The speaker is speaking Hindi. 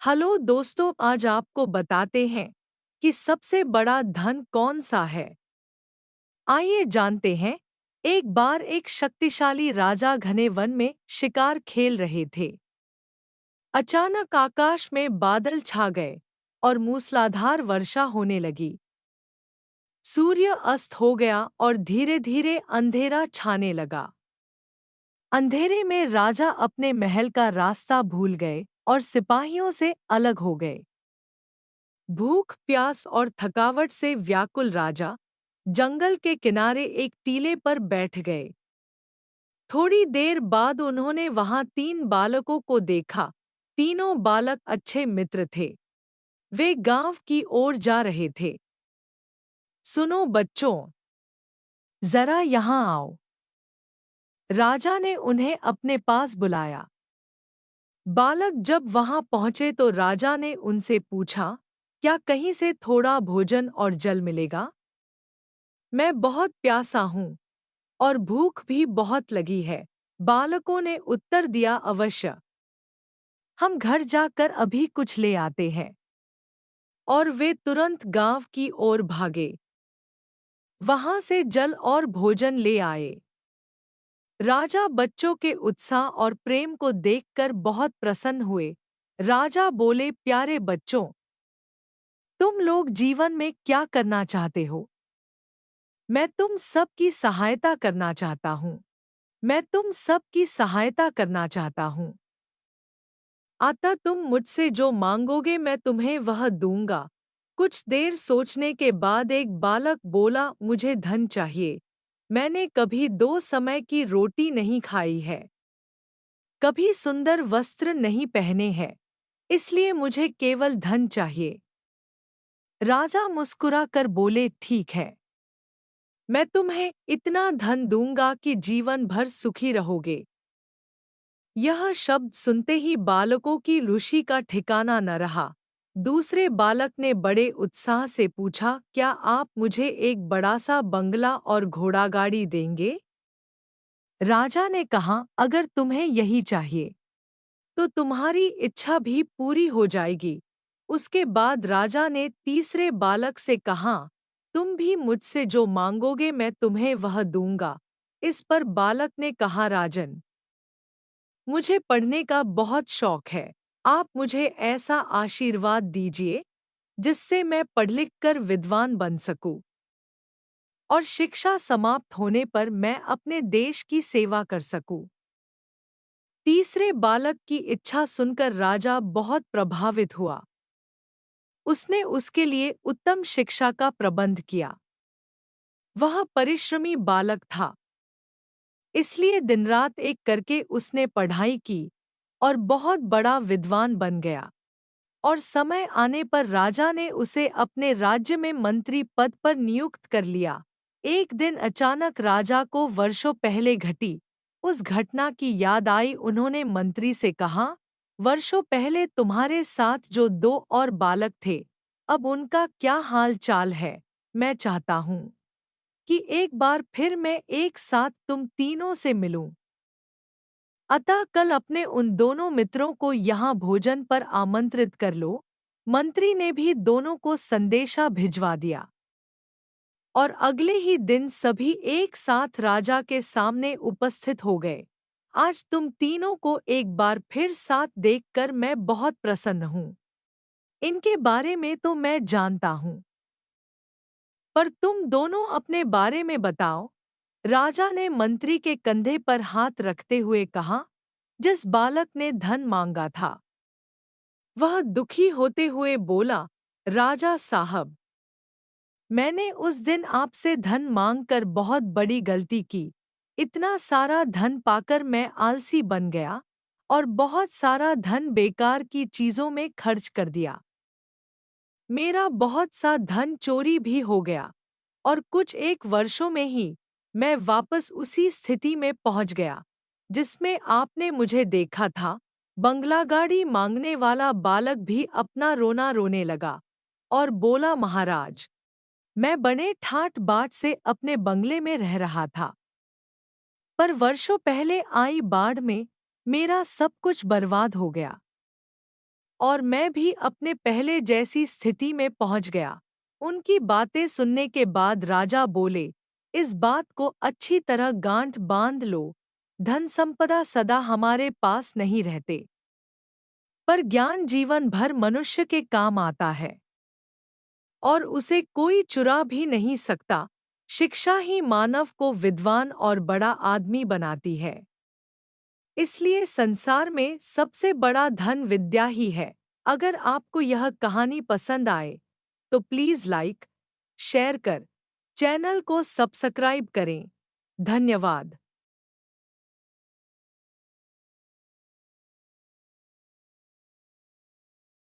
हेलो दोस्तों, आज आपको बताते हैं कि सबसे बड़ा धन कौन सा है। आइए जानते हैं। एक बार एक शक्तिशाली राजा घने वन में शिकार खेल रहे थे। अचानक आकाश में बादल छा गए और मूसलाधार वर्षा होने लगी। सूर्य अस्त हो गया और धीरे धीरे अंधेरा छाने लगा। अंधेरे में राजा अपने महल का रास्ता भूल गए और सिपाहियों से अलग हो गए। भूख, प्यास और थकावट से व्याकुल राजा जंगल के किनारे एक टीले पर बैठ गए। थोड़ी देर बाद उन्होंने वहां 3 बालकों को देखा। तीनों बालक अच्छे मित्र थे। वे गांव की ओर जा रहे थे। सुनो बच्चों, जरा यहाँ आओ। राजा ने उन्हें अपने पास बुलाया। बालक जब वहां पहुंचे तो राजा ने उनसे पूछा, क्या कहीं से थोड़ा भोजन और जल मिलेगा? मैं बहुत प्यासा हूँ और भूख भी बहुत लगी है। बालकों ने उत्तर दिया, अवश्य, हम घर जाकर अभी कुछ ले आते हैं। और वे तुरंत गांव की ओर भागे। वहां से जल और भोजन ले आए। राजा बच्चों के उत्साह और प्रेम को देखकर बहुत प्रसन्न हुए। राजा बोले, प्यारे बच्चों, तुम लोग जीवन में क्या करना चाहते हो? मैं तुम सब की सहायता करना चाहता हूँ। मैं तुम सब की सहायता करना चाहता हूँ। अतः तुम मुझसे जो मांगोगे मैं तुम्हें वह दूंगा। कुछ देर सोचने के बाद एक बालक बोला, मुझे धन चाहिए। मैंने कभी 2 समय की रोटी नहीं खाई है, कभी सुंदर वस्त्र नहीं पहने हैं, इसलिए मुझे केवल धन चाहिए। राजा मुस्कुरा कर बोले, ठीक है, मैं तुम्हें इतना धन दूंगा कि जीवन भर सुखी रहोगे। यह शब्द सुनते ही बालकों की रुचि का ठिकाना न रहा। दूसरे बालक ने बड़े उत्साह से पूछा, क्या आप मुझे एक बड़ा सा बंगला और घोड़ागाड़ी देंगे? राजा ने कहा, अगर तुम्हें यही चाहिए तो तुम्हारी इच्छा भी पूरी हो जाएगी। उसके बाद राजा ने तीसरे बालक से कहा, तुम भी मुझसे जो मांगोगे मैं तुम्हें वह दूंगा। इस पर बालक ने कहा, राजन, मुझे पढ़ने का बहुत शौक है। आप मुझे ऐसा आशीर्वाद दीजिए जिससे मैं पढ़ लिख कर विद्वान बन सकूं और शिक्षा समाप्त होने पर मैं अपने देश की सेवा कर सकूं। तीसरे बालक की इच्छा सुनकर राजा बहुत प्रभावित हुआ। उसने उसके लिए उत्तम शिक्षा का प्रबंध किया। वह परिश्रमी बालक था, इसलिए दिन-रात एक करके उसने पढ़ाई की और बहुत बड़ा विद्वान बन गया। और समय आने पर राजा ने उसे अपने राज्य में मंत्री पद पर नियुक्त कर लिया। एक दिन अचानक राजा को वर्षों पहले घटी उस घटना की याद आई। उन्होंने मंत्री से कहा, वर्षों पहले तुम्हारे साथ जो 2 और बालक थे, अब उनका क्या हाल चाल है? मैं चाहता हूँ कि एक बार फिर मैं एक साथ तुम तीनों से मिलूं। अतः कल अपने उन दोनों मित्रों को यहाँ भोजन पर आमंत्रित कर लो। मंत्री ने भी दोनों को संदेशा भिजवा दिया और अगले ही दिन सभी एक साथ राजा के सामने उपस्थित हो गए। आज तुम तीनों को एक बार फिर साथ देखकर मैं बहुत प्रसन्न हूँ। इनके बारे में तो मैं जानता हूँ, पर तुम दोनों अपने बारे में बताओ। राजा ने मंत्री के कंधे पर हाथ रखते हुए कहा, जिस बालक ने धन मांगा था वह दुखी होते हुए बोला, राजा साहब, मैंने उस दिन आपसे धन मांगकर बहुत बड़ी गलती की। इतना सारा धन पाकर मैं आलसी बन गया और बहुत सारा धन बेकार की चीजों में खर्च कर दिया। मेरा बहुत सा धन चोरी भी हो गया और कुछ एक वर्षों में ही मैं वापस उसी स्थिति में पहुंच गया जिसमें आपने मुझे देखा था। बंगला गाड़ी मांगने वाला बालक भी अपना रोना रोने लगा और बोला, महाराज, मैं बड़े ठाट बाट से अपने बंगले में रह रहा था, पर वर्षों पहले आई बाढ़ में मेरा सब कुछ बर्बाद हो गया। और मैं भी अपने पहले जैसी स्थिति में पहुंच गया। उनकी बातें सुनने के बाद राजा बोले, इस बात को अच्छी तरह गांठ बांध लो, धन संपदा सदा हमारे पास नहीं रहते, पर ज्ञान जीवन भर मनुष्य के काम आता है और उसे कोई चुरा भी नहीं सकता। शिक्षा ही मानव को विद्वान और बड़ा आदमी बनाती है। इसलिए संसार में सबसे बड़ा धन विद्या ही है। अगर आपको यह कहानी पसंद आए तो प्लीज़ लाइक, शेयर कर, चैनल को सब्सक्राइब करें। धन्यवाद।